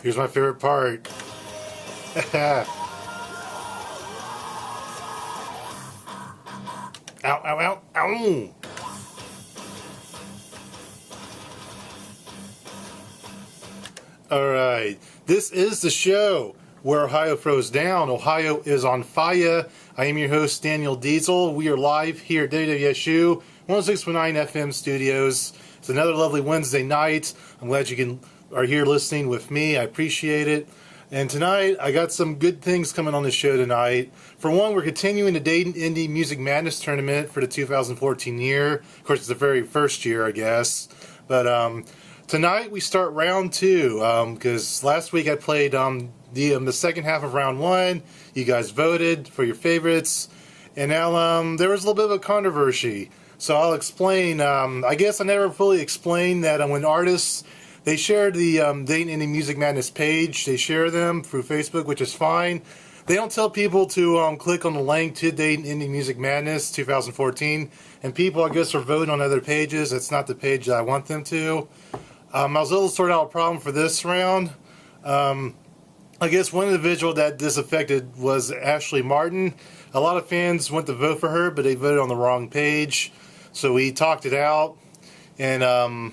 Here's my favorite part. Ow, ow, ow, ow. Alright, this is the show where Ohio throws down. Ohio is on fire. I am your host, Daniel Diesel. We are live here at WWSU 106.9 FM studios. It's another lovely Wednesday night. I'm glad you are here listening with me. I appreciate it. And tonight, I got some good things coming on the show tonight. For one, we're continuing the Dayton Indie Music Madness tournament for the 2014 year. Of course, it's the very first year, I guess. But tonight, we start round two. Because last week, I played the second half of round one. You guys voted for your favorites. And now there was a little bit of a controversy. So I'll explain. I guess I never fully explained that when artists... They share the Dayton Indie Music Madness page. They share them through Facebook, which is fine. They don't tell people to click on the link to Dayton Indie Music Madness 2014. And people, I guess, are voting on other pages. It's not the page that I want them to. I was able to sort out a problem for this round. I guess one individual that this affected was Ashley Martin. A lot of fans went to vote for her, but they voted on the wrong page. So we talked it out. And...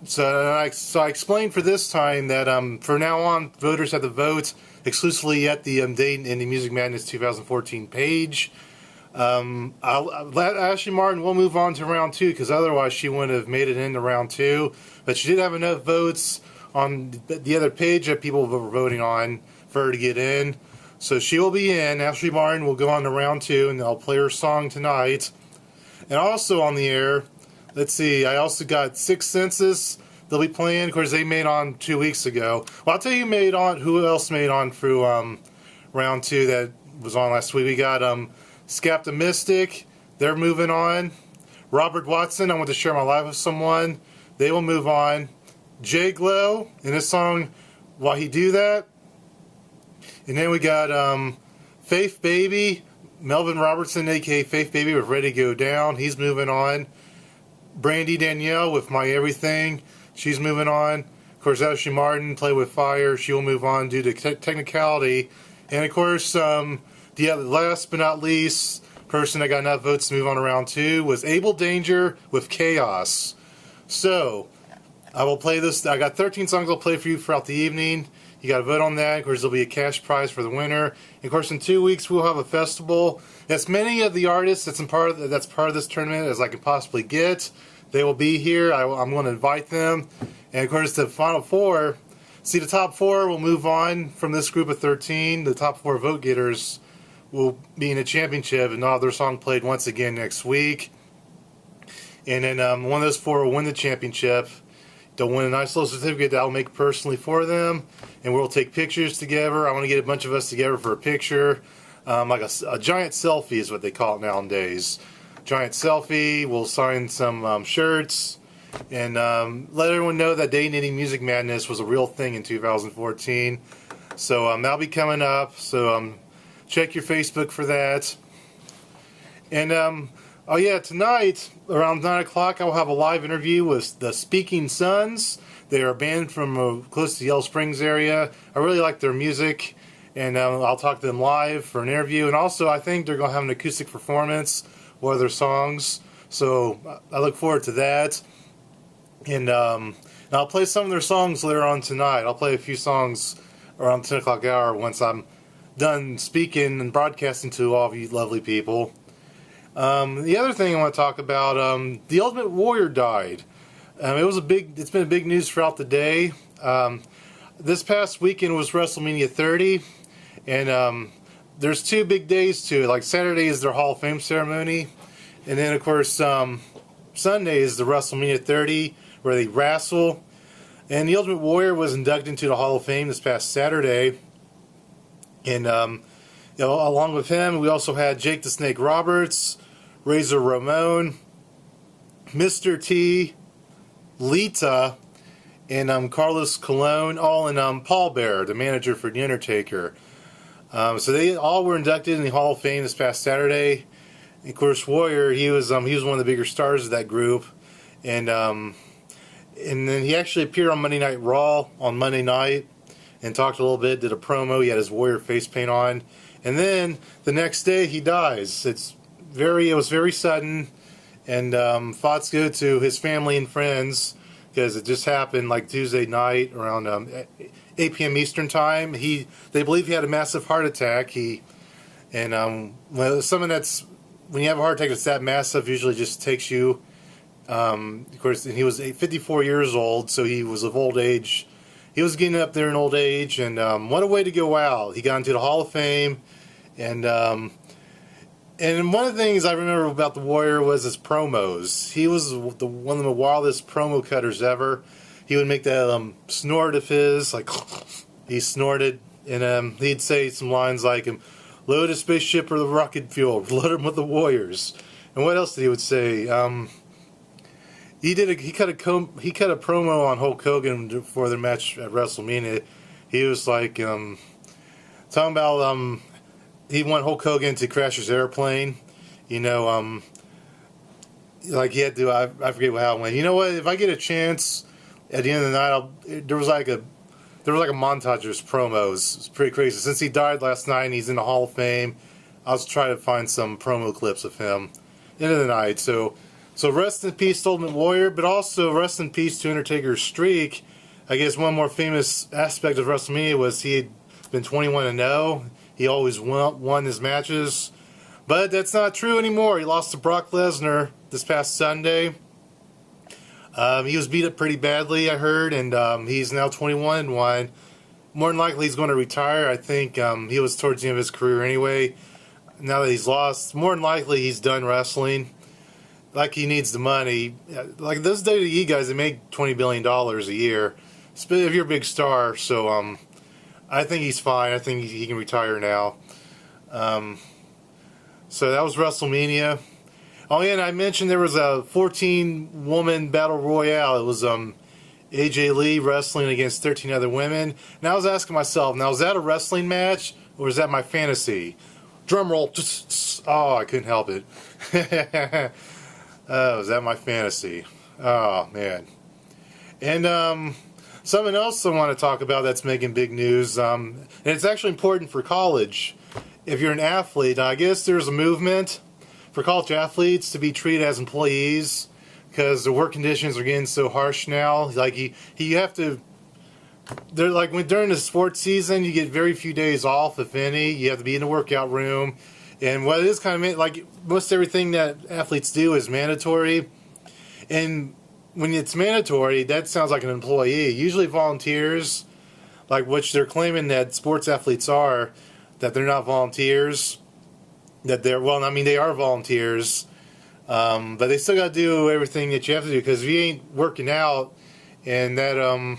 So I explained for this time that for now on, voters have to vote exclusively at the Dayton Indie Music Madness 2014 page. Ashley Martin will move on to round two because otherwise she wouldn't have made it into round two. But she did have enough votes on the other page that people were voting on for her to get in. So she will be in. Ashley Martin will go on to round two, and I'll play her song tonight. And also on the air... Let's see, I also got Sixth Senses. They'll be playing. Of course, they made on 2 weeks ago. Well, I'll tell you who else made on through round two that was on last week. We got Skeptimistic. They're moving on. Robert Watson, I want to share my life with someone. They will move on. Jay Glow in his song, Why He Do That. And then we got Faith Baby. Melvin Robertson, a.k.a. Faith Baby, with Ready to Go Down. He's moving on. Brandy Danielle with My Everything. She's moving on. Of course, Ashley Martin, Play With Fire. She will move on due to technicality. And, of course, last but not least, person that got enough votes to move on to round two was Abel Danger with Chaos. So, I will play this. I got 13 songs I'll play for you throughout the evening. You got to vote on that. Of course, there'll be a cash prize for the winner. And of course, in 2 weeks, we'll have a festival. As many of the artists that's part of this tournament as I can possibly get. They will be here. I'm going to invite them. And of course, the final four. See, the top four will move on from this group of 13. The top four vote getters will be in a championship, and all their song played once again next week. And then one of those four will win the championship. They'll win a nice little certificate that I'll make personally for them. And we'll take pictures together. I want to get a bunch of us together for a picture. Like a giant selfie is what they call it nowadays. Giant selfie. We'll sign some shirts. And let everyone know that Dayton Indie Music Madness was a real thing in 2014. So that'll be coming up. So check your Facebook for that. And oh yeah, tonight around 9 o'clock I will have a live interview with the Speaking Sons. They are a band from close to the Yellow Springs area. I really like their music, and I'll talk to them live for an interview. And also, I think they're going to have an acoustic performance of one of their songs. So I look forward to that. And I'll play some of their songs later on tonight. I'll play a few songs around 10 o'clock hour once I'm done speaking and broadcasting to all of you lovely people. The other thing I want to talk about, the Ultimate Warrior died. It's been big news throughout the day. This past weekend was WrestleMania 30, and there's 2 big days to it. Like Saturday is their Hall of Fame ceremony, and then of course Sunday is the WrestleMania 30 where they wrestle. And the Ultimate Warrior was inducted into the Hall of Fame this past Saturday, and along with him, we also had Jake the Snake Roberts, Razor Ramon, Mr. T, Lita, and Carlos Colon, all in Paul Bear, the manager for The Undertaker. So they all were inducted in the Hall of Fame this past Saturday. And of course, Warrior, he was one of the bigger stars of that group, and then he actually appeared on Monday Night Raw on Monday night. and talked a little bit, did a promo. He had his Warrior face paint on. And then the next day he dies. It was very sudden. And thoughts go to his family and friends because it just happened like Tuesday night around 8 p.m. Eastern time. They believe he had a massive heart attack. Someone that's, when you have a heart attack that's that massive, usually just takes you. Of course, and he was 54 years old, so he was of old age. He was getting up there in old age, and what a way to go out. He got into the Hall of Fame, and one of the things I remember about the Warrior was his promos. He was one of the wildest promo cutters ever. He would make that snort of his, like he snorted, and he'd say some lines like, "Load a spaceship or the rocket fuel, load him with the Warriors." And what else did he would say? He cut a promo on Hulk Hogan for their match at WrestleMania. He was like talking about he want Hulk Hogan to crash his airplane. Like he had to. I forget how it went. You know what? If I get a chance at the end of the night, there was like a montage of his promos. It's pretty crazy. Since he died last night and he's in the Hall of Fame, I'll try to find some promo clips of him end of the night. So rest in peace, Ultimate Warrior, but also rest in peace to Undertaker's streak. I guess one more famous aspect of WrestleMania was he had been 21-0. He always won his matches. But that's not true anymore. He lost to Brock Lesnar this past Sunday. He was beat up pretty badly, I heard, and he's now 21-1. More than likely he's going to retire. I think he was towards the end of his career anyway. Now that he's lost, more than likely he's done wrestling. Like he needs the money. Like those WWE guys, they make $20 billion a year. If you're a big star, so I think he's fine. I think he can retire now. So that was WrestleMania. Oh yeah, and I mentioned there was a 14-woman battle royale. It was AJ Lee wrestling against 13 other women. And I was asking myself, now is that a wrestling match or is that my fantasy? Drum roll. Oh, I couldn't help it. Oh, is that my fantasy? Oh, man. And something else I want to talk about that's making big news, and it's actually important for college. If you're an athlete, I guess there's a movement for college athletes to be treated as employees because the work conditions are getting so harsh now. Like you have to. They're like during the sports season, you get very few days off, if any. You have to be in the workout room. And what it is kind of like most everything that athletes do is mandatory. And when it's mandatory, that sounds like an employee. Usually volunteers, like which they're claiming that sports athletes are, that they're not volunteers. That they are volunteers. But they still got to do everything that you have to do because if you ain't working out and that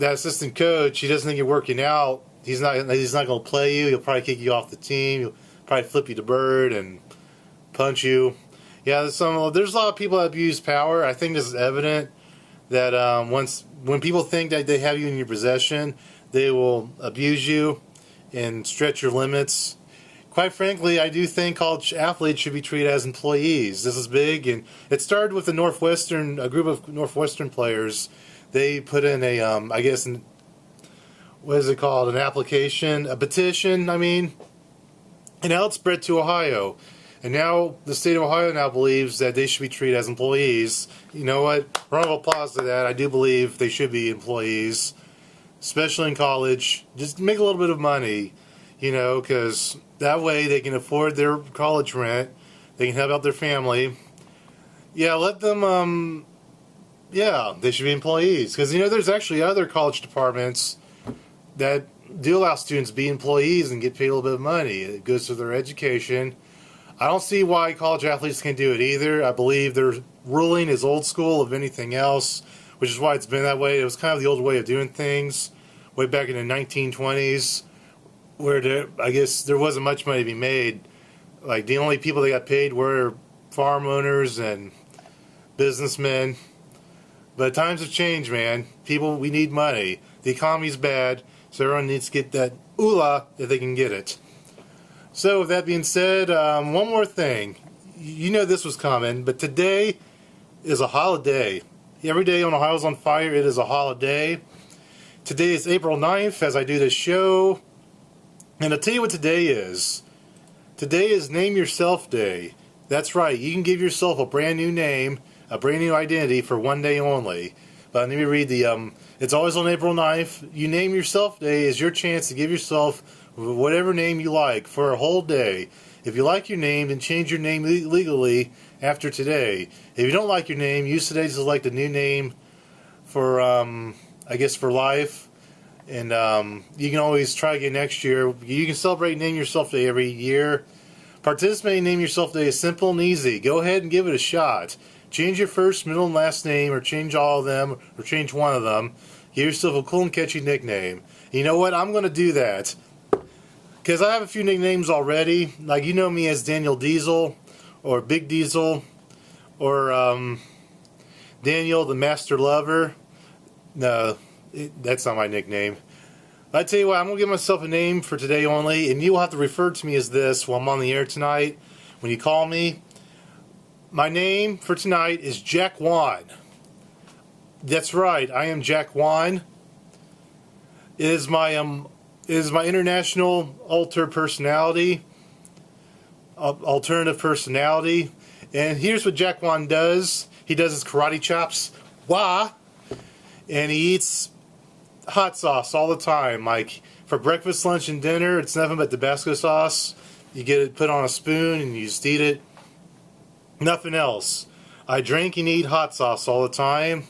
assistant coach, he doesn't think you're working out, he's not going to play you. He'll probably kick you off the team. He'll probably flip you the bird and punch you. Yeah, there's a lot of people that abuse power. I think this is evident that when people think that they have you in your possession, they will abuse you and stretch your limits. Quite frankly, I do think college athletes should be treated as employees. This is big, and it started with a group of Northwestern players. They put in what is it called? An application, a petition, and now it's spread to Ohio. And now the state of Ohio now believes that they should be treated as employees. You know what? Round of applause to that. I do believe they should be employees, especially in college. Just make a little bit of money, because that way they can afford their college rent. They can help out their family. Yeah, let them, they should be employees. Because, there's actually other college departments that do allow students to be employees and get paid a little bit of money. It goes to their education. I don't see why college athletes can't do it either. I believe their ruling is old school of anything else, which is why it's been that way. It was kind of the old way of doing things way back in the 1920s, where I guess there wasn't much money to be made. Like the only people that got paid were farm owners and businessmen. But times have changed, man. We need money. The economy's bad, so everyone needs to get that oolah if they can get it. So with that being said, one more thing. This was coming, but today is a holiday. Every day on Ohio's on Fire, it is a holiday. Today is April 9th as I do this show. And I'll tell you what today is. Today is Name Yourself Day. That's right, you can give yourself a brand new name, a brand new identity for one day only. But let me read it's always on April 9th. You Name Yourself Day is your chance to give yourself whatever name you like for a whole day. If you like your name, then change your name legally after today. If you don't like your name, use today to select a new name for, for life. And you can always try again next year. You can celebrate Name Yourself Day every year. Participating in Name Yourself Day is simple and easy. Go ahead and give it a shot. Change your first, middle, and last name, or change all of them, or change one of them. Give yourself a cool and catchy nickname. You know what? I'm going to do that. Because I have a few nicknames already. Like, you know me as Daniel Diesel, or Big Diesel, or Daniel the Master Lover. No, that's not my nickname. I tell you what, I'm going to give myself a name for today only, and you will have to refer to me as this while I'm on the air tonight. When you call me, my name for tonight is Jack Juan. That's right, I am Jack Juan. It is my international alternative personality. And here's what Jack Juan does. He does his karate chops. Wah! And he eats hot sauce all the time. Like, for breakfast, lunch, and dinner, it's nothing but Tabasco sauce. You get it put on a spoon and you just eat it. Nothing else. I drink and eat hot sauce all the time.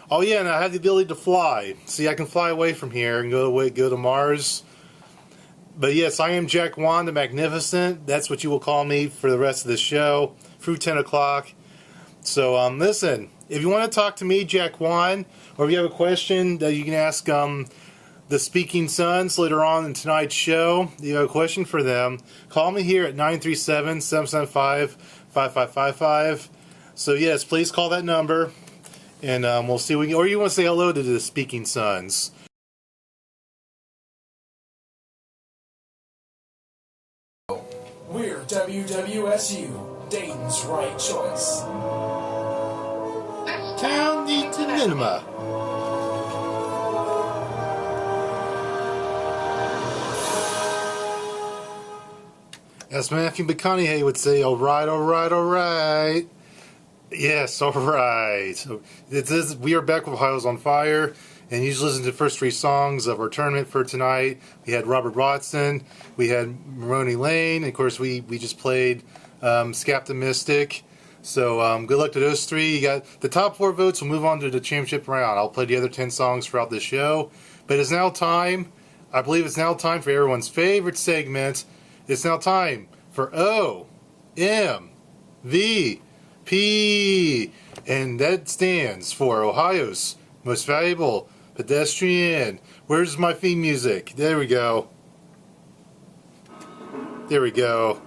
Oh yeah, and I have the ability to fly. See, I can fly away from here and go to Mars. But yes, I am Jack Juan the Magnificent. That's what you will call me for the rest of the show through 10 o'clock. So listen, if you want to talk to me, Jack Juan, or if you have a question that you can ask the Speaking Sons later on in tonight's show, if you have a question for them, call me here at 937-775-5555. So yes, please call that number, and we'll see. Or you want to say hello to the Speaking Sons. We're WWSU, Dayton's right choice. Town needs an enema. As Matthew McConaughey would say, all right, all right, all right. Yes, all right. So we are back with Ohio's on Fire, and you just listened to the first three songs of our tournament for tonight. We had Robert Watson, we had Maroney Lane, and of course we just played Scap the Mystic. So good luck to those three. You got the top 4 votes. We'll move on to the championship round. I'll play the other 10 songs throughout the show. But it's now time, I believe it's now time for everyone's favorite segment. It's now time for OMVP. And that stands for Ohio's Most Valuable Pedestrian. Where's my theme music? There we go. There we go.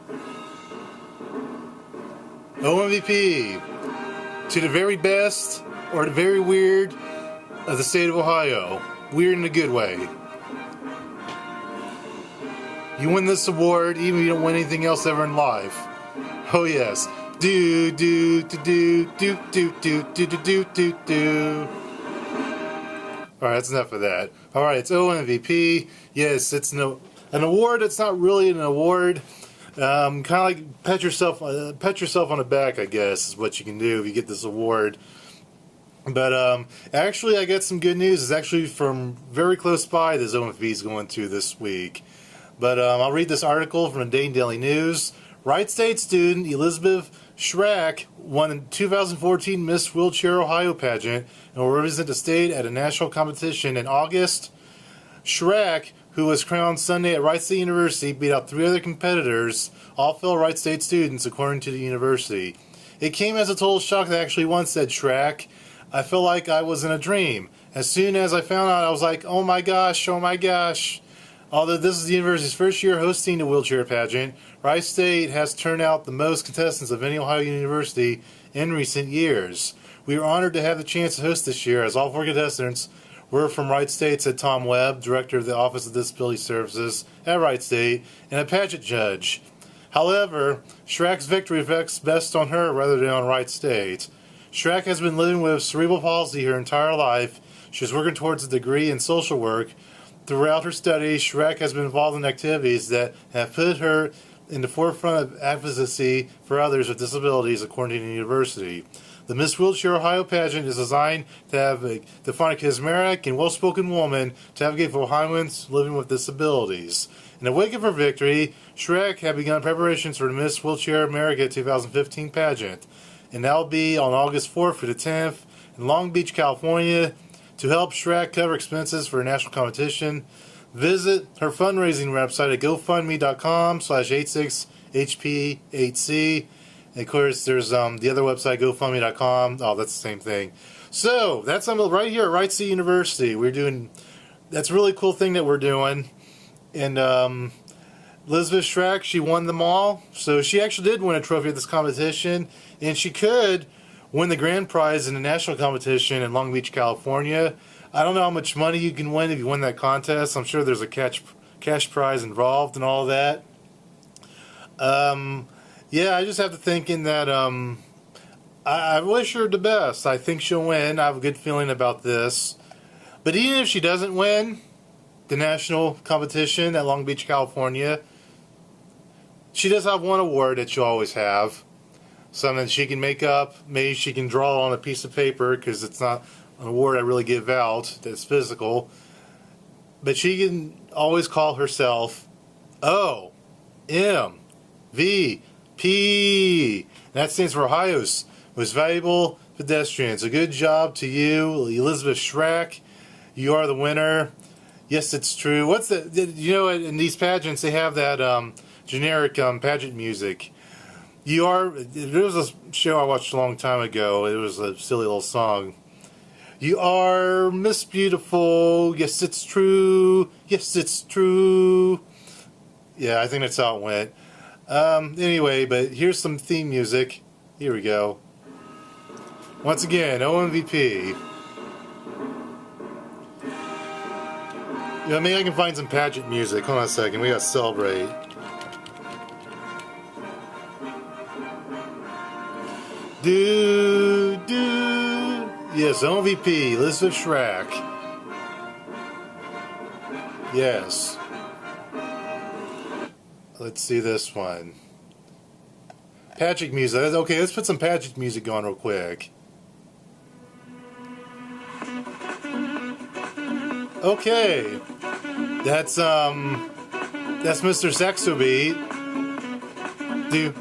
OMVP. To the very best or the very weird of the state of Ohio. Weird in a good way. You win this award even if you don't win anything else ever in life. Oh yes. Do do do do do do do do do do do. Alright, that's enough of that. Alright, it's OMVP. Yes, it's an award that's not really an award. Kind of like pat yourself on the back, I guess, is what you can do if you get this award. But actually, I got some good news. It's actually from very close by this OMVP is going to this week. But I'll read this article from the Dayton Daily News. Wright State student Elizabeth Shrack won the 2014 Miss Wheelchair Ohio pageant and will represent the state at a national competition in August. Shrack, who was crowned Sunday at Wright State University, beat out 3 other competitors, all fellow Wright State students, according to the university. It came as a total shock that I actually won, said Shrack. I felt like I was in a dream. As soon as I found out, I was like, oh my gosh, oh my gosh. Although this is the university's first year hosting the wheelchair pageant, Wright State has turned out the most contestants of any Ohio university in recent years. We are honored to have the chance to host this year, as all 4 contestants were from Wright State, said Tom Webb, director of the Office of Disability Services at Wright State, and a pageant judge. However, Shrack's victory reflects best on her rather than on Wright State. Shrack has been living with cerebral palsy her entire life. She's working towards a degree in social work. Throughout her studies, Shrack has been involved in activities that have put her in the forefront of advocacy for others with disabilities, according to the university. The Miss Wheelchair Ohio pageant is designed to find a charismatic and well-spoken woman to advocate for Ohioans living with disabilities. In the wake of her victory, Shrack had begun preparations for the Miss Wheelchair America 2015 pageant, and that will be on August 4th through the 10th in Long Beach, California. To help Shrack cover expenses for a national competition, visit her fundraising website at GoFundMe.com/86HP8C. And of course, there's the other website, GoFundMe.com. Oh, that's the same thing. So that's right here at Wright State University. That's a really cool thing that we're doing. And Elizabeth Shrack, she won them all. So she actually did win a trophy at this competition, and she could win the grand prize in the national competition in Long Beach, California. I don't know how much money you can win if you win that contest. I'm sure there's a cash prize involved and all that. Yeah, I just have to thinking that I wish her the best. I think she'll win. I have a good feeling about this. But even if she doesn't win the national competition at Long Beach, California, she does have one award that she'll always have. Something she can make up. Maybe she can draw on a piece of paper, because it's not an award I really give out that's physical. But she can always call herself OMVP. That stands for Ohio's Most Valuable Pedestrians. A good job to you, Elizabeth Shrack. You are the winner. Yes, it's true. What's the? In these pageants they have that generic pageant music. There was a show I watched a long time ago. It was a silly little song. You are Miss Beautiful. Yes, it's true. Yes, it's true. Yeah, I think that's how it went. Anyway, but here's some theme music. Here we go. Once again, OMVP. Maybe I can find some pageant music. Hold on a second. We gotta celebrate. Yes, OMVP, Elizabeth Shrack. Yes. Let's see this one. Pageant music. Okay, let's put some pageant music on real quick. Okay. That's Mr. Saxo Beat. Do.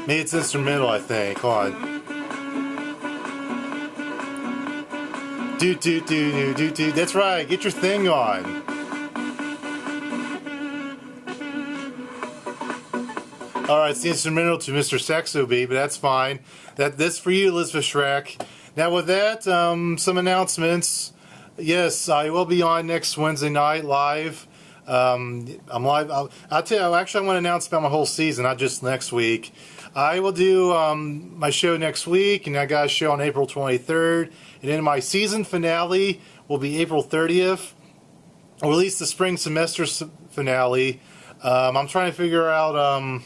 Maybe it's instrumental, I think. Hold on. Do. That's right. Get your thing on. Alright, it's the instrumental to Mr. Saxo Beat, but that's fine. That's for you, Elizabeth Shrack. Now with that, some announcements. Yes, I will be on next Wednesday night live. I'm live. I'll tell you, actually I want to announce about my whole season, not just next week. I will do my show next week, and I got a show on April 23rd. And then my season finale will be April 30th. I'll release the spring semester finale. I'm trying to figure out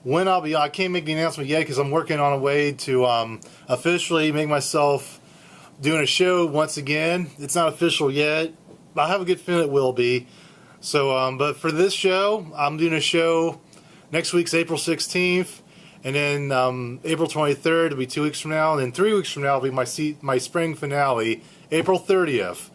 when I'll be on. I can't make the announcement yet because I'm working on a way to officially make myself doing a show once again. It's not official yet, but I have a good feeling it will be. So, but for this show, I'm doing a show next week's April 16th. And then April 23rd will be 2 weeks from now. And then 3 weeks from now will be my spring finale, April 30th.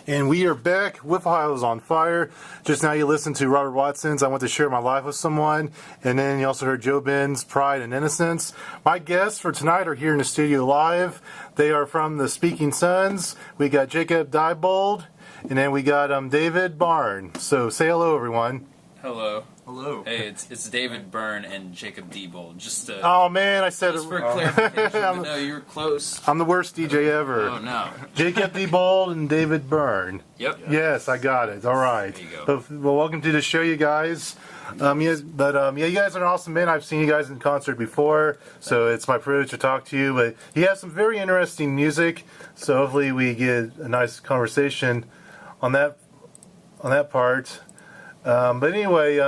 And we are back with Ohio's on Fire. Just now you listened to Robert Watson's I Want to Share My Life with Someone. And then you also heard Joe Ben's Pride and Innocence. My guests for tonight are here in the studio live. They are from the Speaking Sons. We got Jacob Diebold. And then we got David Byrne. So say hello, everyone. Hello. Hello. Hey, it's David Byrne and Jacob Diebold. Oh man, I said just for clarification. No, you were close. I'm the worst DJ ever. Oh no. Jacob Diebold and David Byrne. Yep. Yes, I got it. All right. There you go. Well, welcome to the show, you guys. Yeah, you guys are an awesome band. I've seen you guys in concert before, so it's my privilege to talk to you. But you have some very interesting music, so hopefully we get a nice conversation on that part. But anyway,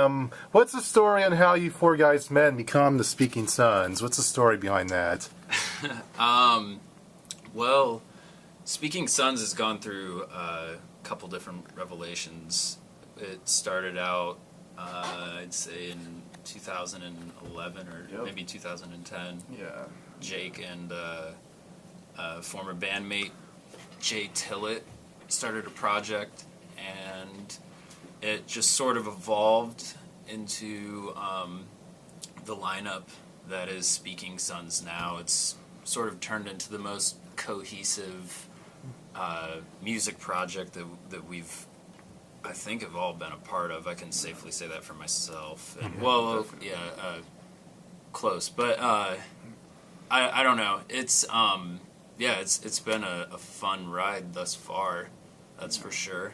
what's the story on how you four guys met and become the Speaking Sons? What's the story behind that? Well, Speaking Sons has gone through a couple different revelations. It started out, I'd say, in 2011 or maybe 2010. Yeah. Jake and former bandmate Jay Tillett started a project, and it just sort of evolved into the lineup that is Speaking Sons now. It's sort of turned into the most cohesive music project that we've, I think, have all been a part of. I can safely say that for myself. And, close. But I don't know. It's it's been a fun ride thus far. That's for sure.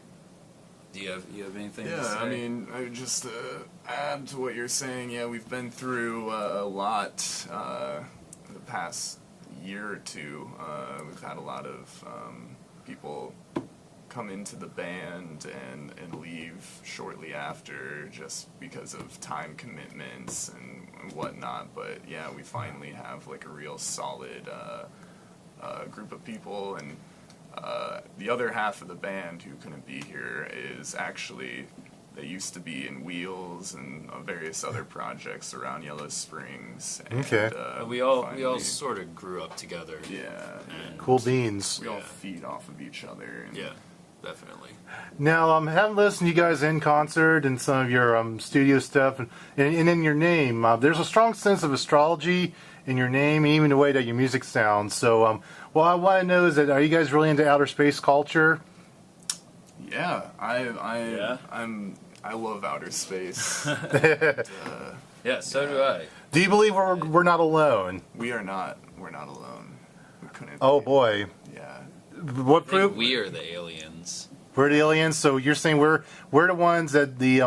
Do you have anything to say? Yeah, I mean, I just add to what you're saying. Yeah, we've been through a lot the past year or two. We've had a lot of people come into the band and leave shortly after just because of time commitments and whatnot. But yeah, we finally have like a real solid group of people, and the other half of the band who couldn't be here is actually, they used to be in Wheels and various other projects around Yellow Springs. And, Okay. We all sort of grew up together. Yeah. Cool beans. We all feed off of each other. And Yeah, definitely. Now, having listened to you guys in concert and some of your studio stuff, and in your name, there's a strong sense of astrology in your name, and even the way that your music sounds. So, what I want to know is that, are you guys really into outer space culture? Yeah, I love outer space. Yeah, so do I. Do you believe we're not alone? We're not alone. We couldn't. Oh be. boy. Yeah. What I think proof? we are the aliens. We're the aliens. So you're saying we're the ones that the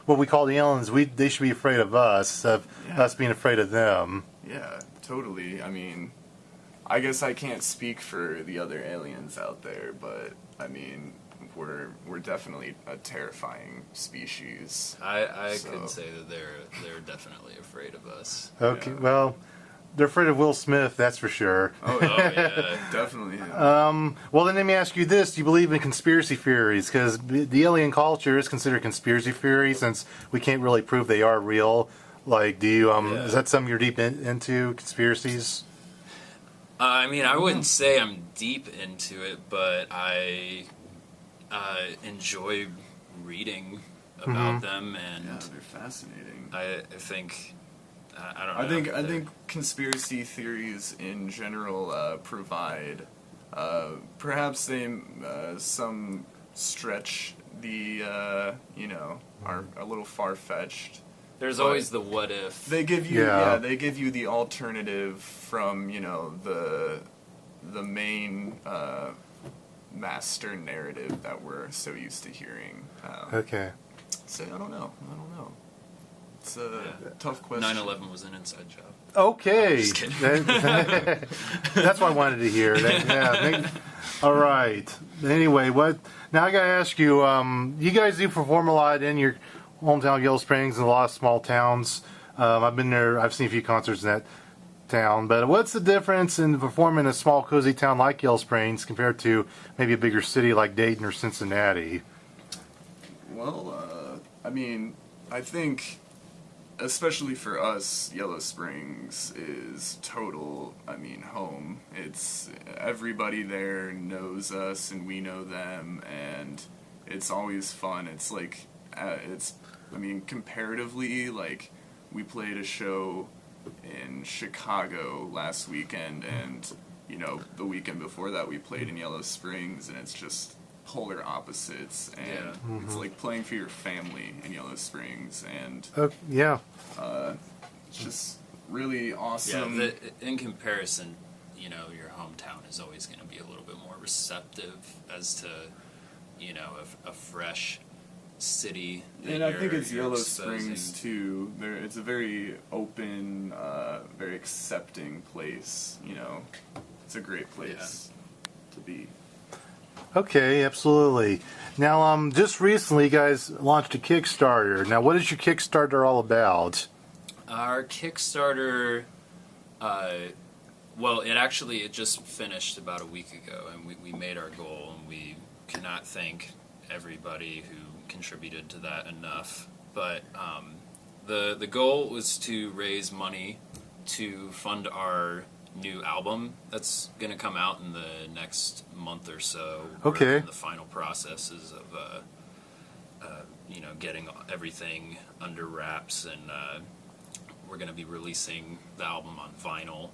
what we call the aliens. They should be afraid of us, us being afraid of them. Yeah, totally. I mean, I guess I can't speak for the other aliens out there, but I mean, we're definitely a terrifying species. I could say that they're definitely afraid of us. Okay, Yeah. well, they're afraid of Will Smith, that's for sure. Oh yeah. Definitely. Well, then let me ask you this: do you believe in conspiracy theories? Because the alien culture is considered conspiracy theory, since we can't really prove they are real. Like, do you is that something you're deep into, conspiracies? I mean, I wouldn't say I'm deep into it, but I enjoy reading about them, and Yeah, they're fascinating. I think I don't know. I think conspiracy theories in general provide, perhaps they some stretch the are a little far fetched. There's always the what if. They give you they give you the alternative from the main master narrative that we're so used to hearing. Okay. So I don't know. It's a tough question. 9/11 was an inside job. Okay. Just kidding. That's what I wanted to hear. All right. Anyway, now I got to ask you, you guys do perform a lot in your hometown of Yellow Springs and a lot of small towns. I've been there. I've seen a few concerts in that town. But what's the difference in performing in a small, cozy town like Yellow Springs compared to maybe a bigger city like Dayton or Cincinnati? Well, I mean, I think, especially for us, Yellow Springs is total, home. It's everybody there knows us and we know them, and it's always fun. It's like, comparatively, like, we played a show in Chicago last weekend, and, the weekend before that we played in Yellow Springs, and it's just polar opposites, and it's like playing for your family in Yellow Springs, and it's just really awesome. Yeah, in comparison, your hometown is always going to be a little bit more receptive as to, a fresh city. And I think it's Yellow Springs too. It's a very open, very accepting place. It's a great place to be. Okay, absolutely. Now, just recently, you guys launched a Kickstarter. Now, what is your Kickstarter all about? Our Kickstarter, well, it just finished about a week ago, and we made our goal, and we cannot thank everybody who contributed to that enough. But the goal was to raise money to fund our new album that's going to come out in the next month or so. Okay. We're in the final processes of getting everything under wraps, and we're going to be releasing the album on vinyl,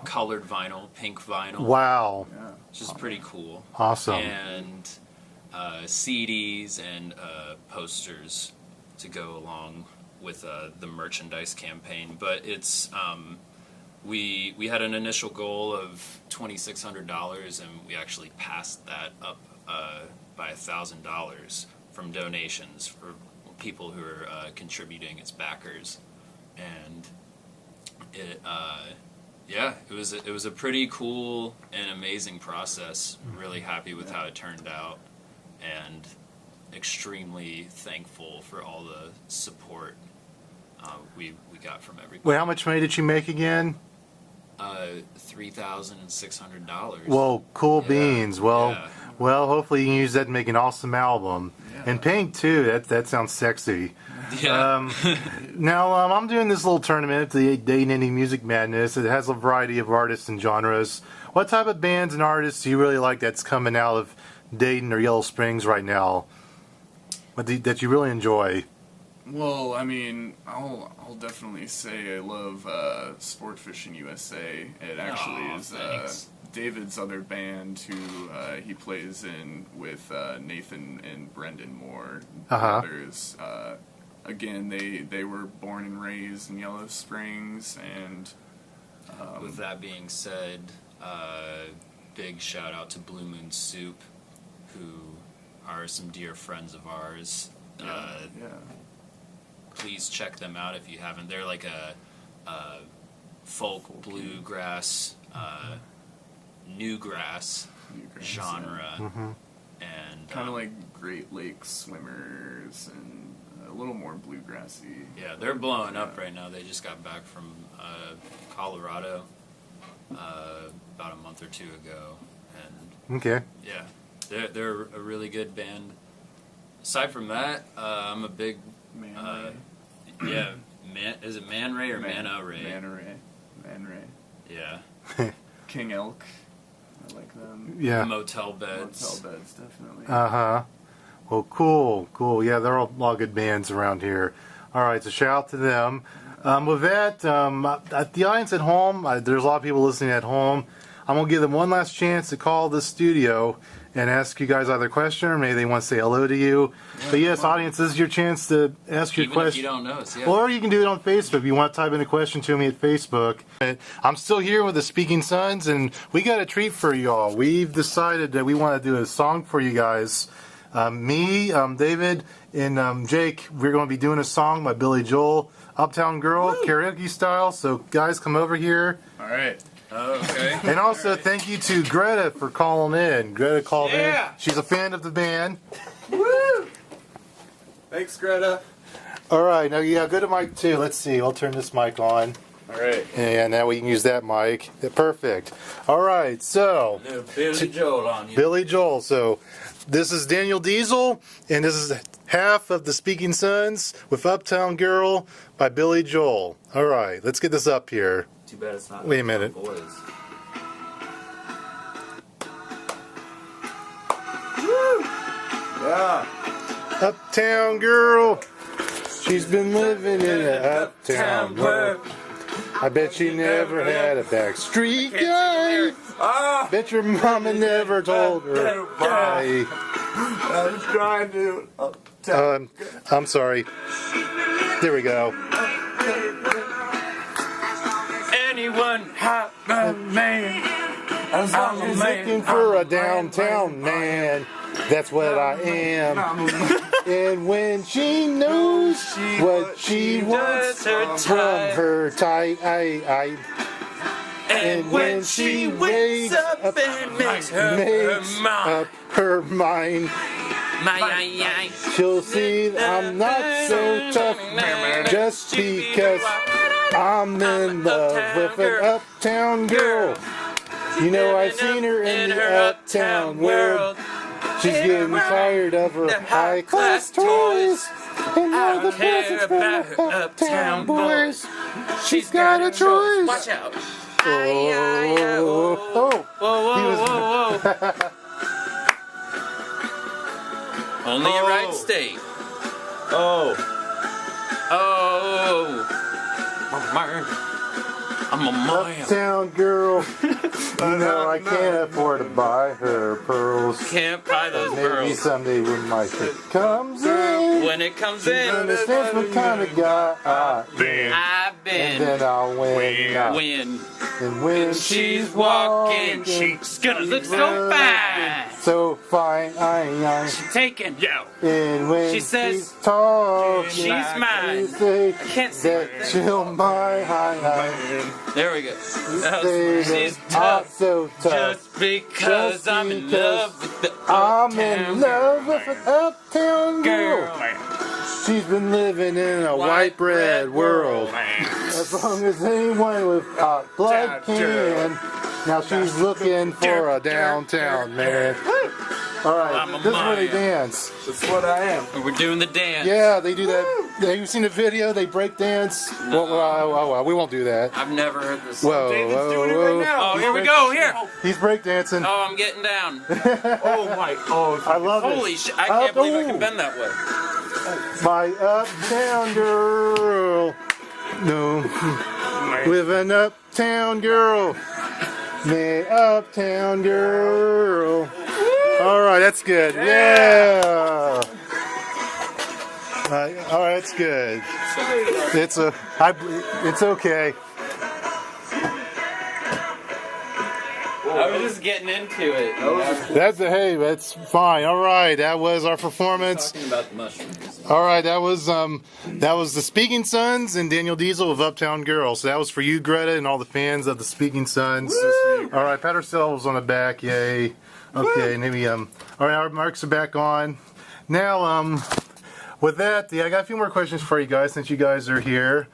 colored vinyl, pink vinyl. Wow. Yeah. Which is pretty cool. Awesome. And CDs and posters to go along with the merchandise campaign. But it's we had an initial goal of $2,600, and we actually passed that up by $1,000 from donations for people who are contributing as backers. And it was a pretty cool and amazing process. Really happy with how it turned out, and extremely thankful for all the support we got from everybody. Wait, how much money did you make again? $3,600. Well, cool beans. Well, Yeah. well, hopefully you can use that to make an awesome album. Yeah. And pink too. That sounds sexy. Yeah. Now, I'm doing this little tournament, the Dayton Indie Music Madness. It has a variety of artists and genres. What type of bands and artists do you really like that's coming out of Dayton or Yellow Springs right now? That you really enjoy? Well, I mean, I'll definitely say I love Sport Fishing USA. It actually is thanks. David's other band who he plays in with Nathan and Brendan Moore, brothers. Again, they were born and raised in Yellow Springs, and With that being said, big shout out to Blue Moon Soup, who are some dear friends of ours. yeah. Please check them out if you haven't. They're like a folk bluegrass, newgrass genre, and Kind of like Great Lakes swimmers and a little more bluegrassy. yeah, they're blowing up right now. They just got back from Colorado about a month or two ago, and Okay. yeah, they're a really good band. Aside from that, I'm a big is it Man Ray or Mana Ray? Man Ray. Yeah. King Elk. I like them. Yeah. Motel Beds. Motel Beds, definitely. Well, cool. Yeah, they're all good bands around here. All right, so shout out to them. With that, the audience at home, there's a lot of people listening at home. I'm going to give them one last chance to call the studio and ask you guys either a question, or maybe they want to say hello to you. Yeah, but yes, audience, this is your chance to ask your question. If you don't know us, yeah. Or you can do it on Facebook if you want to type in a question to me at Facebook. I'm still here with the Speaking Sons, and we got a treat for y'all. We've decided that we want to do a song for you guys. Me, David, and Jake, we're going to be doing a song by Billy Joel, Uptown Girl, karaoke style. So guys, come over here. All right. Okay. And also, thank you to Greta for calling in. Greta called in. She's a fan of the band. Woo! Thanks, Greta. All right, now go to mic 2. Let's see. I'll turn this mic on. All right. And now we can use that mic. Perfect. All right, so Billy Joel on you. Billy Joel. So this is Daniel Diesel, and this is half of the Speaking Sons with Uptown Girl by Billy Joel. All right, let's get this up here. Too bad it's not. Wait a minute. Boys. Yeah. Uptown Girl, she's been living in an uptown world. I bet she never had a backstreet guy. Bet your mama never told her why. I was trying to. Uptown. I'm sorry. There we go. Anyone hot man? I'm looking for a downtown man. That's what I am. And when she knows what she wants from her tight, and when she wakes up and makes up her mind, She'll see that I'm not so tough just because I'm in love with an uptown girl. You know I've seen her in the uptown world. She's getting tired of her high-class toys. And now the presents from her uptown boys. She's got a choice. Watch out. Oh. Only a Wright State. Oh. I'm a man. Uptown girl. You know I can't afford to buy her pearls. Can't buy those Maybe pearls. someday when my shit comes in. When it comes You in, understand what kind of guy I've been. I've And been then I'll win. win. And when She's walking, she's gonna look so fine. So fine, Taken. And when She says, she's talking, she's mine. you say Can't see that her. she'll mine. There we go. Say She's that I'm tough. so tough. Just because Just I'm in because love with the I'm uptown in love with an uptown girl. She's been living in a white bread world. As long as anyone with hot blood can. Now she's looking for a downtown man. Alright, this is where they dance. That's what I am. We're doing the dance. Yeah, they do that. Have you seen the video? They break dance. Well, we won't do that. I've never heard this. Whoa, David's whoa, doing it whoa. right now. Oh, here we go. Here. He's break dancing. Oh, I'm getting down. Oh my. Oh. I love it. Holy shit. I can't believe I can bend that way. My uptown girl. No. With an uptown girl. My uptown girl. Alright, that's good. Yeah. Alright, that's good. It's okay. I was just getting into it. That's fine. Alright, that was our performance. Talking about the mushrooms. All right, that was the Speaking Sons and Daniel Diesel of Uptown Girl. So that was for you, Greta, and all the fans of the Speaking Sons. All right, pat ourselves on the back, yay. Okay, maybe all right, our marks are back on. Now, with that, I got a few more questions for you guys since you guys are here.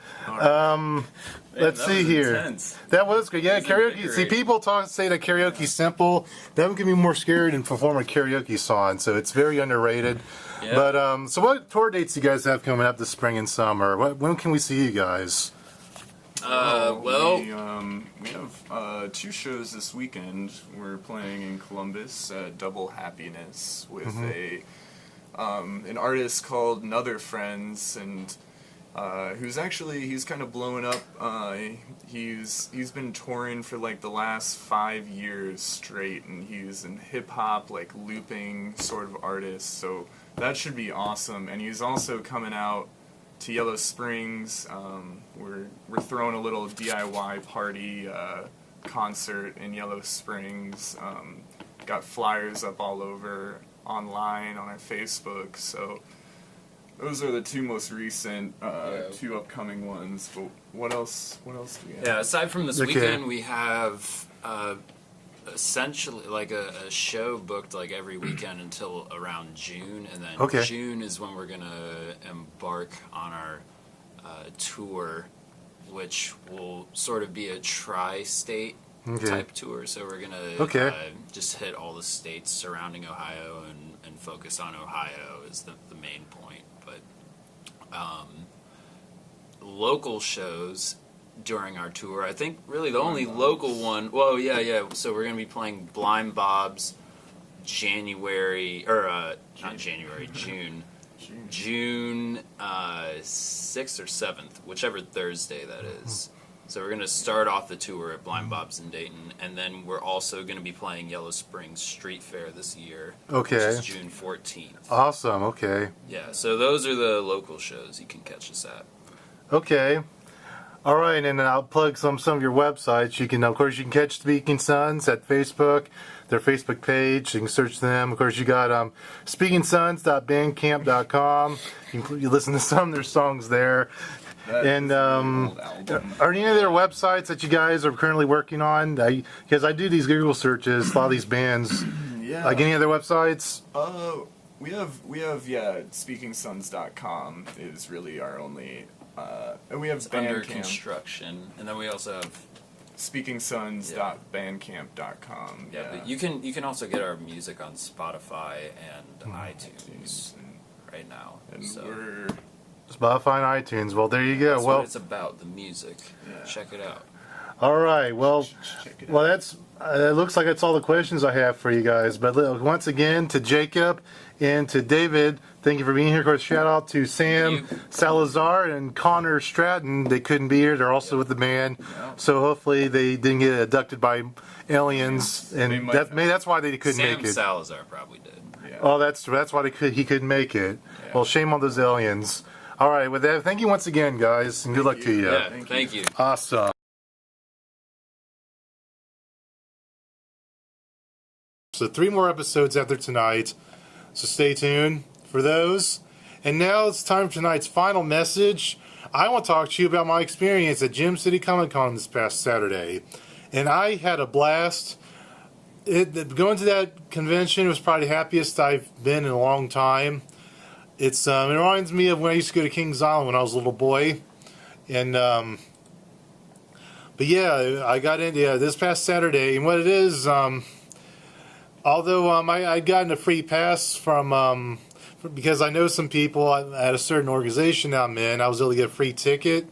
Let's see here. Intense. That was good. Yeah, karaoke. See, people say that karaoke's simple. That can be more scary than performing a karaoke song. So it's very underrated. Yeah. But so what tour dates do you guys have coming up this spring and summer? When can we see you guys? Well, we have 2 shows this weekend. We're playing in Columbus at Double Happiness with an artist called Nother Friends, and he's kind of blowing up. He's been touring for like the last 5 years straight, and he's an hip hop like looping sort of artist. So that should be awesome. And he's also coming out to Yellow Springs. We're throwing a little DIY party concert in Yellow Springs. Got flyers up all over online on our Facebook. So those are the 2 most recent, 2 upcoming ones. But what else do we have? yeah, aside from this Okay. weekend, we have essentially like a show booked like every weekend until around June, and then Okay. June is when we're gonna embark on our tour, which will sort of be a tri-state Okay. type tour. So we're gonna just hit all the states surrounding Ohio and focus on Ohio is the main point. But local shows during our tour, I think really the only local one, well, yeah, so we're going to be playing Blind Bob's June 6th or 7th, whichever Thursday that is. So we're going to start off the tour at Blind Bob's in Dayton, and then we're also going to be playing Yellow Springs Street Fair this year, Okay. which is June 14th. Awesome. Okay. Yeah, so those are the local shows you can catch us at. Okay. All right, and then I'll plug some of your websites. You can catch Speaking Sons at Facebook, their Facebook page. You can search them. Of course, you got speakingsons.bandcamp.com. You listen to some of their songs there. That And is an old album. are any of their websites that you guys are currently working on? Because I do these Google searches, a lot of these bands. Yeah. Like any other websites? We have SpeakingSons.com is really our only, and we have It's under Bandcamp. construction, and then we also have SpeakingSons.bandcamp.com. yeah. But you can also get our music on Spotify and iTunes right now. And So we're Spotify and iTunes. Well, there you go. that's Well, what it's about, the music. Yeah. Check it out. all right. Well, check it well, out. that's. It looks like that's all the questions I have for you guys. But once again, to Jacob and to David, thank you for being here. Of course, shout out to Sam Salazar and Connor Stratton. They couldn't be here. They're also with the band. So hopefully they didn't get abducted by aliens. They And might have. maybe that's why they couldn't Sam make it. Salazar probably did. Yeah. Oh, that's why he couldn't make it. Yeah. Well, shame on those aliens. All right, with that, thank you once again, guys, and good luck to you. Yeah, Thank thank you. Awesome. So 3 more episodes after tonight, so stay tuned for those. And now it's time for tonight's final message. I want to talk to you about my experience at Gym City Comic Con this past Saturday. And I had a blast. Going to that convention was probably the happiest I've been in a long time. It reminds me of when I used to go to Kings Island when I was a little boy. And but yeah, I got into this past Saturday, and what it is, although I'd gotten a free pass from because I know some people at a certain organization I'm in, I was able to get a free ticket.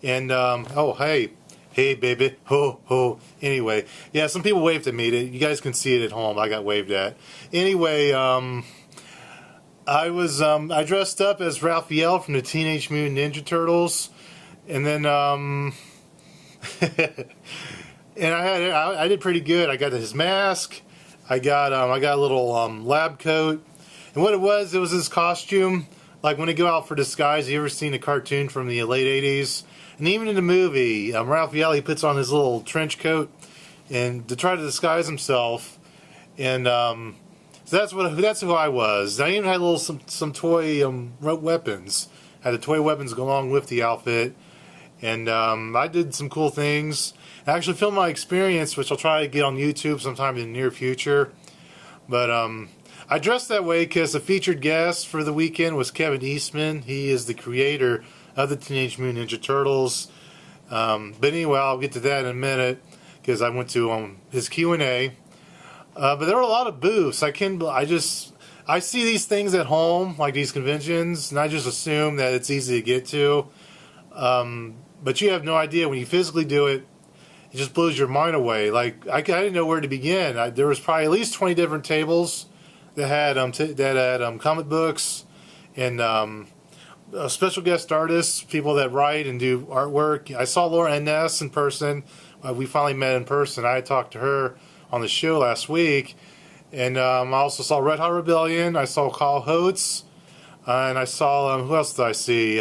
And oh hey baby, ho ho. Anyway, yeah, some people waved at me. You guys can see it at home. I got waved at. Anyway, I dressed up as Raphael from the Teenage Mutant Ninja Turtles, and then and I did pretty good. I got his mask. I got a little lab coat, and what it was his costume. Like when they go out for disguise, you ever seen a cartoon from the late '80s? And even in the movie, Raphael, he puts on his little trench coat and to try to disguise himself, and so that's who I was. I even had some toy weapons. I had the toy weapons go along with the outfit, and I did some cool things. I actually filmed my experience, which I'll try to get on YouTube sometime in the near future. But I dressed that way because the featured guest for the weekend was Kevin Eastman. He is the creator of the Teenage Mutant Ninja Turtles. But anyway, I'll get to that in a minute because I went to his Q&A. But there were a lot of booths. I see these things at home, like these conventions, and I just assume that it's easy to get to. But you have no idea when you physically do it. It just blows your mind away. Like I didn't know where to begin. There was probably at least 20 different tables that had comic books and special guest artists, people that write and do artwork. I saw Laura Ness in person. We finally met in person. I had talked to her on the show last week, and I also saw Red Hot Rebellion. I saw Carl Holtz, and I saw who else did I see?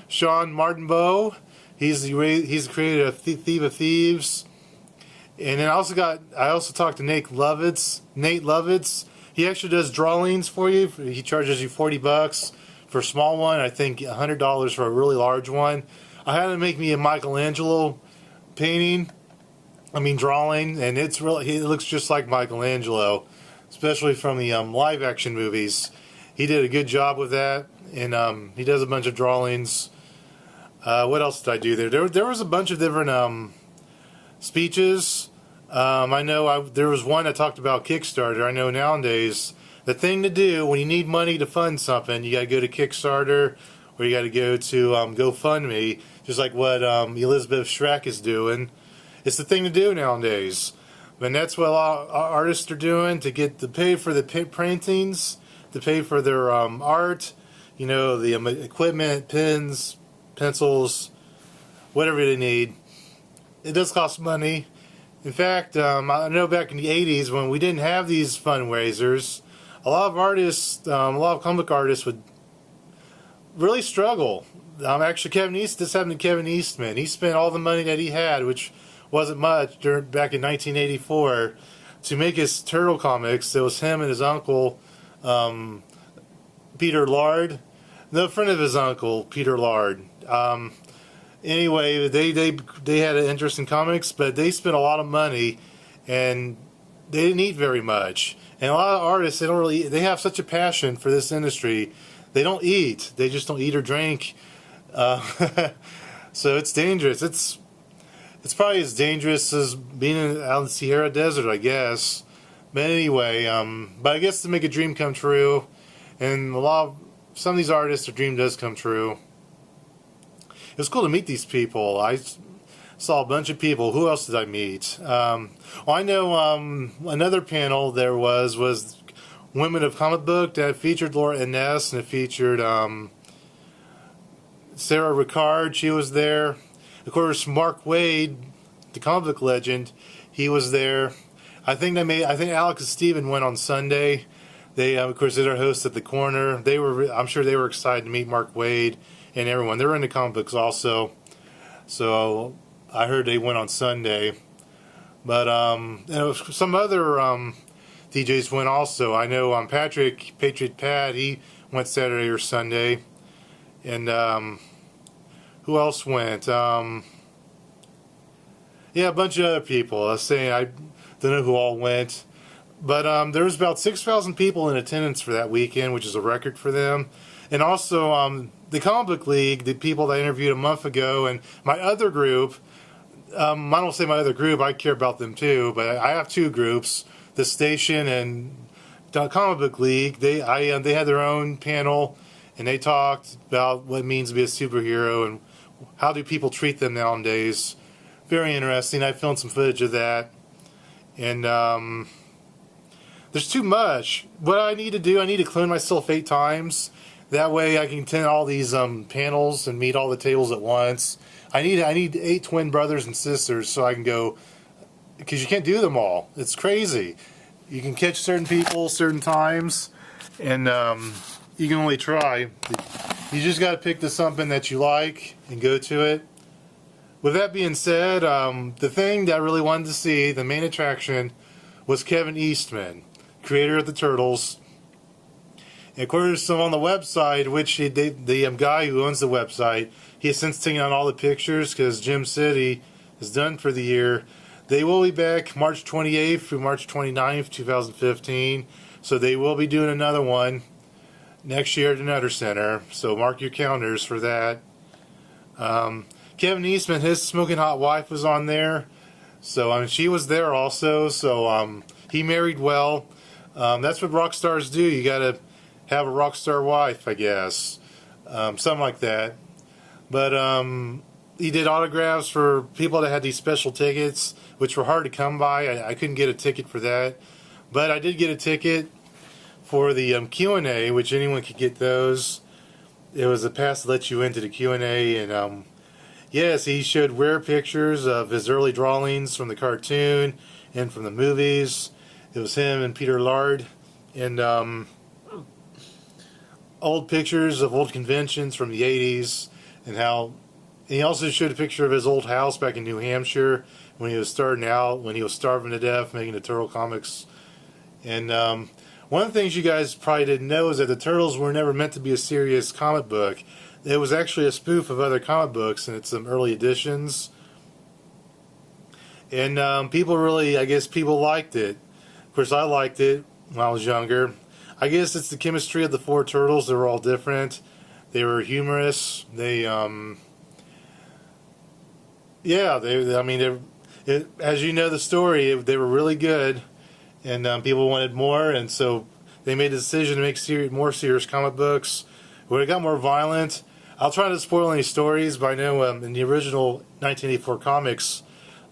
Sean Martinbow. He's the creator of Thief of Thieves, and then I also talked to Nate Lovitz. He actually does drawings for you. He charges you $40 for a small one. I think $100 for a really large one. I had him make me a Michelangelo drawing, and it looks just like Michelangelo, especially from the live action movies. He did a good job with that, and he does a bunch of drawings. What else did I do there? There was a bunch of different speeches. I know there was one that talked about Kickstarter. I know nowadays the thing to do when you need money to fund something, you got to go to Kickstarter or you got to go to GoFundMe, just like what Elizabeth Shrack is doing. It's the thing to do nowadays. And that's what a lot of artists are doing to pay for the paintings, to pay for their art, the equipment, pens, pencils, whatever they need. It does cost money. In fact, I know back in the 80s when we didn't have these fundraisers, a lot of comic artists would really struggle. Actually, Kevin Eastman, he spent all the money that he had, which wasn't much, back in 1984, to make his turtle comics. It was him and his uncle, Peter Lard, no friend of his uncle, Peter Lard. Anyway, they had an interest in comics, but they spent a lot of money, and they didn't eat very much. And a lot of artists, they have such a passion for this industry. They don't eat. They just don't eat or drink. So it's dangerous. It's probably as dangerous as being out in the Sierra Desert, I guess. But anyway, but I guess to make a dream come true, and some of these artists, their dream does come true. It was cool to meet these people. I saw a bunch of people. Who else did I meet? Well, I know another panel there was Women of Comic Book that featured Laura Innes, and it featured Sarah Ricard. She was there. Of course, Mark Waid, the comic book legend, he was there. I think Alex and Steven went on Sunday. They, of course, they're hosts at the corner. I'm sure they were excited to meet Mark Waid and everyone. They're into comic books also. So I heard they went on Sunday. But some other DJs went also. I know Patriot Pat, he went Saturday or Sunday. And who else went? Yeah, a bunch of other people. I was saying, I don't know who all went. But there was about 6,000 people in attendance for that weekend, which is a record for them. And also the Comic Book League, the people that I interviewed a month ago, and my other group, I don't say my other group, I care about them too, but I have two groups, the station and the Comic Book League. They had their own panel, and they talked about what it means to be a superhero and how do people treat them nowadays. Very interesting. I filmed some footage of that. And there's too much. What I need to do, I need to clone myself 8 times. That way I can attend all these panels and meet all the tables at once. I need 8 twin brothers and sisters so I can go, because you can't do them all. It's crazy. You can catch certain people certain times, and you can only try. You just got to pick to something that you like and go to it. With that being said, the thing that I really wanted to see, the main attraction, was Kevin Eastman, creator of the Turtles. And of course, on the website, which the guy who owns the website, he has since taken out all the pictures because Jim City is done for the year. They will be back March 28th through March 29th, 2015. So they will be doing another one next year at another center. So mark your calendars for that. Kevin Eastman, his smoking hot wife was on there. So she was there also. So he married well. That's what rock stars do. You got to have a rock star wife, I guess. Something like that. But he did autographs for people that had these special tickets, which were hard to come by. I couldn't get a ticket for that. But I did get a ticket for the Q&A, which anyone could get those. It was a pass to let you into the Q&A. And yes, he showed rare pictures of his early drawings from the cartoon and from the movies. It was him and Peter Lard. And old pictures of old conventions from the 80s. And he also showed a picture of his old house back in New Hampshire when he was starting out, when he was starving to death making the Turtle comics. And one of the things you guys probably didn't know is that the Turtles were never meant to be a serious comic book. It was actually a spoof of other comic books, and it's some early editions. And people liked it. Of course, I liked it when I was younger. I guess it's the chemistry of the 4 Turtles. They were all different. They were humorous. As you know the story, they were really good, and people wanted more, and so they made the decision to make more serious comic books. When it got more violent, I'll try to spoil any stories, but I know in the original 1984 comics,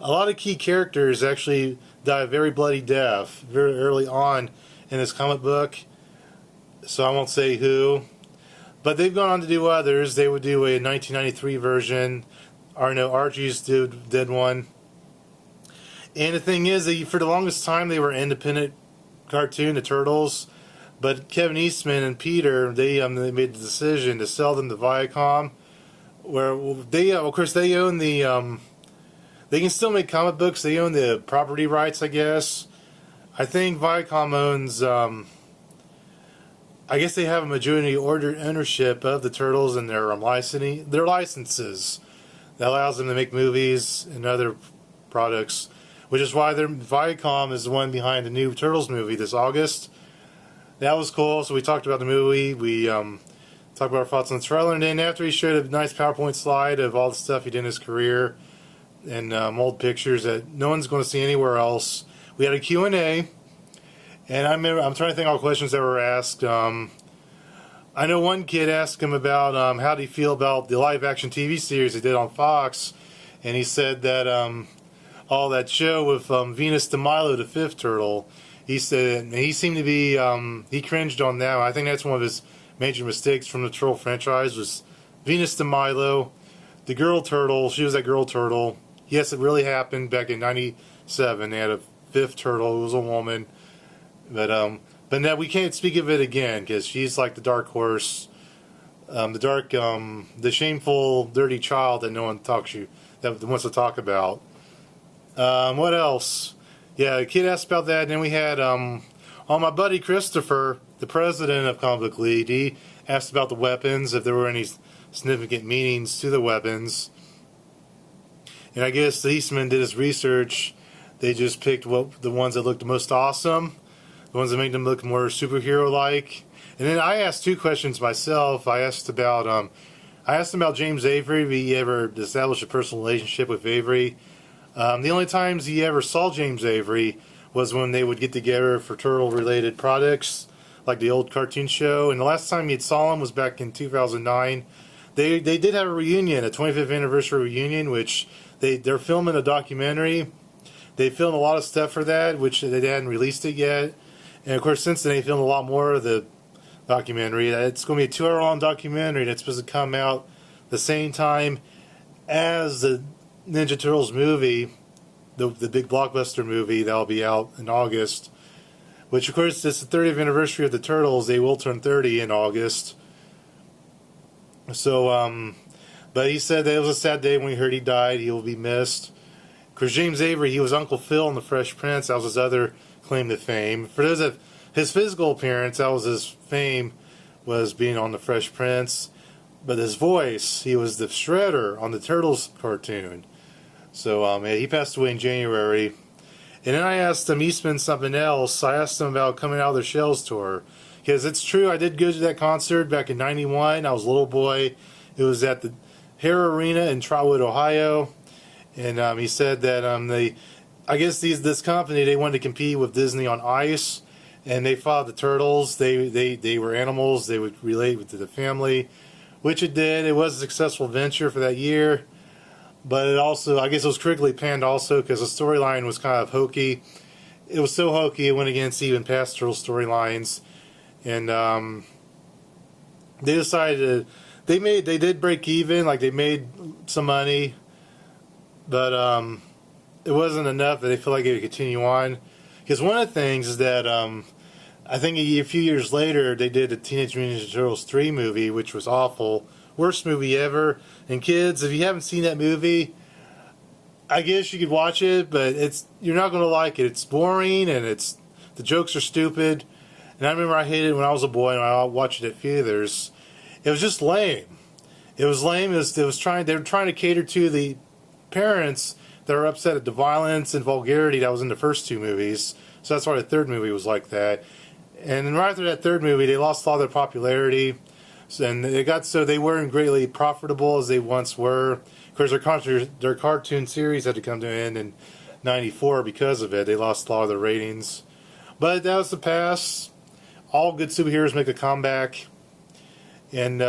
a lot of key characters actually die a very bloody death very early on in this comic book, so I won't say who. But they've gone on to do others. They would do a 1993 version. Archie's did one. And the thing is, for the longest time, they were an independent cartoon, the Turtles. But Kevin Eastman and Peter, they made the decision to sell them to Viacom, where they own the. They can still make comic books. They own the property rights, I guess. I think Viacom owns. I guess they have a majority ownership of the Turtles and their licenses that allows them to make movies and other products. which is why Viacom is the one behind the new Turtles movie this August. That was cool. So we talked about the movie. We talked about our thoughts on the trailer, and then after he showed a nice PowerPoint slide of all the stuff he did in his career and old pictures that no one's going to see anywhere else, we had a Q&A, and I'm trying to think of all the questions that were asked. I know one kid asked him about how do you feel about the live-action TV series they did on Fox, and he said that all that show with Venus de Milo, the fifth turtle, he said he seemed to be he cringed on that one. I think that's one of his major mistakes from the Turtle franchise was Venus de Milo, the girl turtle. She was that girl turtle. Yes, it really happened back in '97. They had a fifth turtle. It was a woman, but now we can't speak of it again because she's like the dark horse, the shameful, dirty child that no one wants to talk about. What else? Yeah, a kid asked about that, and then we had my buddy Christopher, the president of Comic Book League. He asked about the weapons, if there were any significant meanings to the weapons. And I guess Eastman did his research. They just picked the ones that looked the most awesome, the ones that make them look more superhero-like. And then I asked two questions myself. I asked about James Avery. If he ever established a personal relationship with Avery. The only times he ever saw James Avery was when they would get together for turtle-related products, like the old cartoon show. And the last time he saw him was back in 2009. They did have a reunion, a 25th anniversary reunion, which they're filming a documentary. They filmed a lot of stuff for that, which they hadn't released it yet. And of course, since then they filmed a lot more of the documentary. It's going to be a 2-hour-long documentary that's supposed to come out the same time as the Ninja Turtles movie, the big blockbuster movie that'll be out in August, which of course it's the 30th anniversary of the Turtles. They will turn 30 in August. So, but he said that it was a sad day when he heard he died. He will be missed. Because James Avery, he was Uncle Phil in The Fresh Prince. That was his other claim to fame. For those of his physical appearance, that was his fame, was being on The Fresh Prince. But his voice, he was the Shredder on the Turtles cartoon. So he passed away in January. And then I asked Eastman something else. I asked him about coming out of their Shells tour. Because it's true, I did go to that concert back in '91. I was a little boy. It was at the Hare Arena in Trotwood, Ohio. And he said that I guess this company, they wanted to compete with Disney on ice. And they followed the Turtles. They were animals. They would relate to the family, which it did. It was a successful venture for that year. But it also, I guess it was critically panned also because the storyline was kind of hokey. It was so hokey it went against even past Turtle storylines. And they decided they did break even, like they made some money, but it wasn't enough that they felt like they could continue on. Because one of the things is that I think a few years later they did the Teenage Mutant Ninja Turtles 3 movie, which was awful. Worst movie ever. And kids, if you haven't seen that movie, I guess you could watch it, but you're not going to like it. It's boring, and the jokes are stupid. And I remember I hated it when I was a boy, and I watched it at theaters. It was just lame. It was lame. They were trying to cater to the parents that were upset at the violence and vulgarity that was in the first two movies. So that's why the third movie was like that. And then right after that third movie, they lost all their popularity. And they weren't greatly profitable as they once were. Of course, their cartoon series had to come to an end in '94 because of it. They lost a lot of their ratings. But that was the past. All good superheroes make a comeback. And they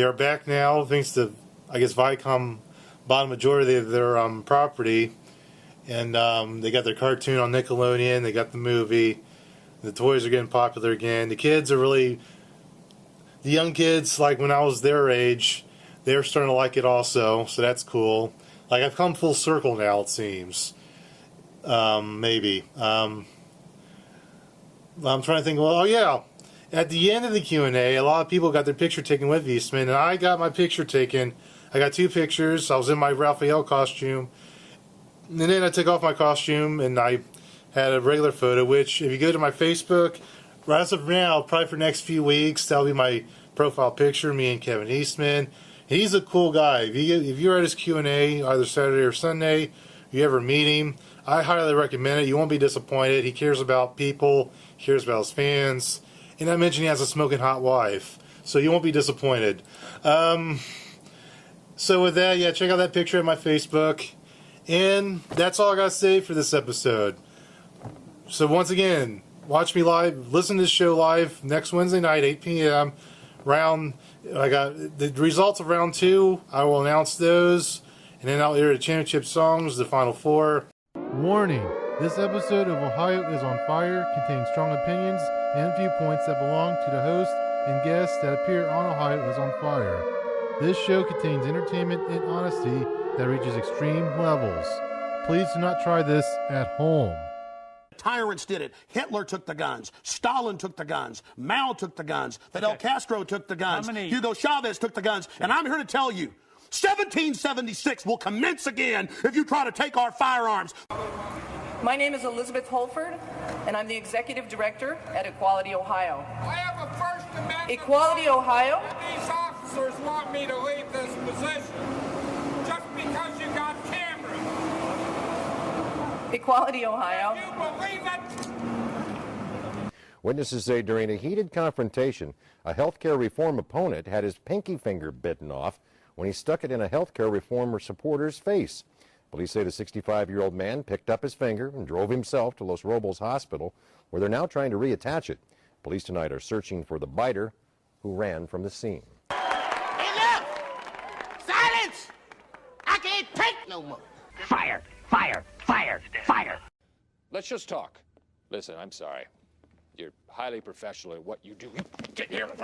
are back now, thanks to, I guess, Viacom bought a majority of their property. And they got their cartoon on Nickelodeon. They got the movie. The toys are getting popular again. The young kids, like when I was their age, they're starting to like it also, so that's cool. Like, I've come full circle now, it seems. Maybe. I'm trying to think, well, oh yeah. At the end of the Q&A, a lot of people got their picture taken with Eastman, and I got my picture taken. I got 2 pictures. I was in my Raphael costume. And then I took off my costume, and I had a regular photo, which, if you go to my Facebook, right as of now, probably for the next few weeks, that'll be my profile picture, me and Kevin Eastman. And he's a cool guy. If you're at his Q&A, either Saturday or Sunday, you ever meet him, I highly recommend it. You won't be disappointed. He cares about people, he cares about his fans, and I mentioned he has a smoking hot wife, so you won't be disappointed. So with that, yeah, check out that picture at my Facebook. And that's all I got to say for this episode. So once again, watch me live, listen to this show live next Wednesday night, 8 p.m. I got the results of round 2. I will announce those, and then I'll air the championship songs, the final 4. Warning, this episode of Ohio is on Fire contains strong opinions and viewpoints that belong to the host and guests that appear on Ohio is on Fire. This show contains entertainment and honesty that reaches extreme levels. Please do not try this at home. Tyrants did it. Hitler took the guns. Stalin took the guns. Mao took the guns. Fidel Castro took the guns. Hugo Chavez took the guns. And I'm here to tell you, 1776 will commence again if you try to take our firearms. My name is Elizabeth Holford, and I'm the Executive Director at Equality Ohio. I have a First Amendment. Equality Ohio. These officers want me to leave this position just because you got cameras. Equality Ohio. Can you believe it? Witnesses say during a heated confrontation, a healthcare reform opponent had his pinky finger bitten off when he stuck it in a healthcare reform supporter's face. Police say the 65-year-old man picked up his finger and drove himself to Los Robles Hospital, where they're now trying to reattach it. Police tonight are searching for the biter who ran from the scene. Enough! Silence! I can't take no more. Fire! Fire! Fire! Fire! Let's just talk. Listen, I'm sorry. You're highly professional at what you do. Get here and